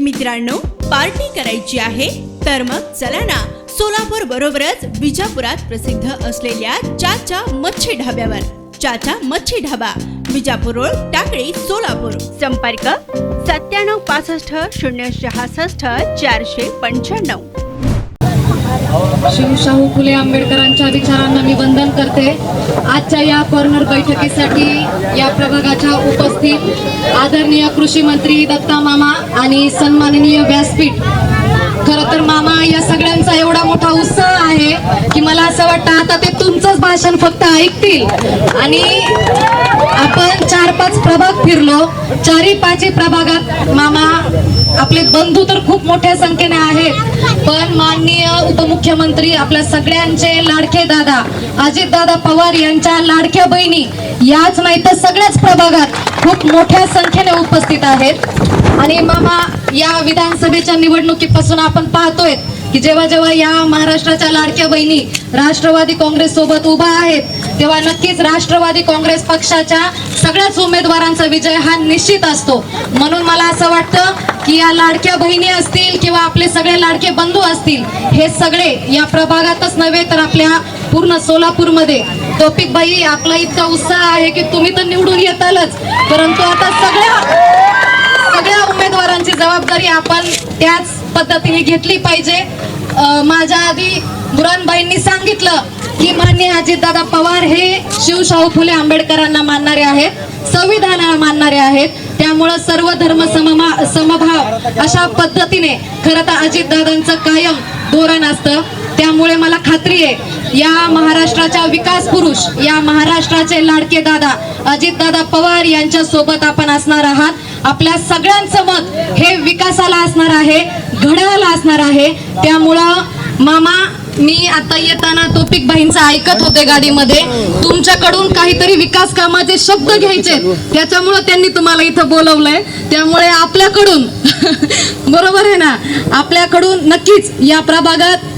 मित्रांनो, पार्टी करायची आहे तर मग चला ना, सोलापूर बरोबरच विजापुरात प्रसिद्ध असलेल्या चाचा मच्छी ढाब्यावर. चाचा मच्छी ढाबा, विजापूर रोड, टाकळी, सोलापूर. संपर्क 9765 066 495. शाहू फुले आंबेडकरांच्या विचारांना मी वंदन करते. आजच्या या कॉर्नर बैठकीसाठी या प्रभागाच्या उपस्थित आदरणीय कृषी मंत्री दत्ता मामा आणि सन्माननीय व्यासपीठ. खरं तर मामा, या सगळ्यांचा एवढा मोठा उत्साह आहे की मला असं वाटतं आता ते तुमचंच भाषण फक्त ऐकतील. आणि आपण 4-5 प्रभाग फिरलो. 4-5 प्रभागात मामा आपले बंधू तर खूप मोठ्या संख्येने आहेत, पण माननीय उपमुख्यमंत्री आपल्या सगळ्यांचे लाडके दादा अजितदादा पवार यांच्या लाडक्या बहिणी याच नाही तर सगळ्याच प्रभागात खूप मोठ्या संख्येने उपस्थित आहेत. आणि मामा, या विधानसभेच्या निवडणुकीपासून आपण पाहतोय की जेव्हा जेव्हा या महाराष्ट्राच्या लाडक्या बहिणी राष्ट्रवादी काँग्रेस सोबत उभा आहेत, तेव्हा नक्कीच राष्ट्रवादी काँग्रेस पक्षाच्या सगळ्याच उमेदवारांचा विजय हा निश्चित असतो. म्हणून मला असं वाटतं की या लाडक्या बहिणी असतील किंवा आपले सगळे लाडके बंधू असतील, हे सगळे या प्रभागातच नव्हे तर आपल्या पूर्ण सोलापूरमध्ये. तौफिक भाई, आपला इतका उत्साह आहे की तुम्ही तर निवडून येतालच, परंतु आता सगळ्या उमेदवारांची जबाबदारी आपण त्याच पद्धतीने घेतली पाहिजे. माझ्या आधी बुरानबाईंनी सांगितलं की माननीय अजितदादा पवार हे शाहू फुले आंबेडकरांना मानणारे आहेत, संविधानाला मानणारे आहेत. त्यामुळं सर्व धर्म समभाव अशा पद्धतीने खरं तर अजितदादांचं कायम धोरण असतं. त्यामुळे मला खात्री आहे या महाराष्ट्राच्या विकास पुरुष, या महाराष्ट्राचे लाडके दादा अजितदादा पवार यांच्या सोबत आपण असणार आहात. आपल्या सगळ्यांचं मत हे विकासाला असणार आहे, घड्याळाला असणार आहे. त्यामुळं मामा, मी आता येताना तौफिक भाईंचं ऐकत होते गाडीमध्ये, तुमच्याकडून काहीतरी विकास कामाचे शब्द घ्यायचे, त्याच्यामुळे त्यांनी तुम्हाला इथं बोलवलंय. त्यामुळे आपल्याकडून बरोबर आहे ना, आपल्याकडून नक्कीच या प्रभागात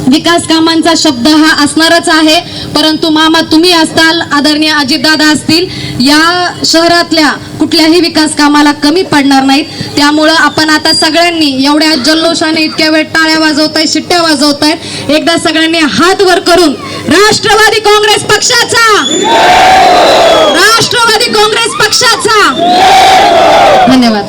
विकास कामांचा शब्द हा असणारच आहे. परंतु मामा, तुम्ही असताल, आदरणीय अजितदादा असतील, या शहरातल्या कुठल्याही विकास कामाला कमी पडणार नाहीत. त्यामुळं आपण आता सगळ्यांनी एवढ्या जल्लोषाने इतक्या वेळ टाळ्या वाजवतायत, शिट्ट्या वाजवतायत, एकदा सगळ्यांनी हात वर करून राष्ट्रवादी काँग्रेस पक्षाचा, राष्ट्रवादी काँग्रेस पक्षाचा. धन्यवाद.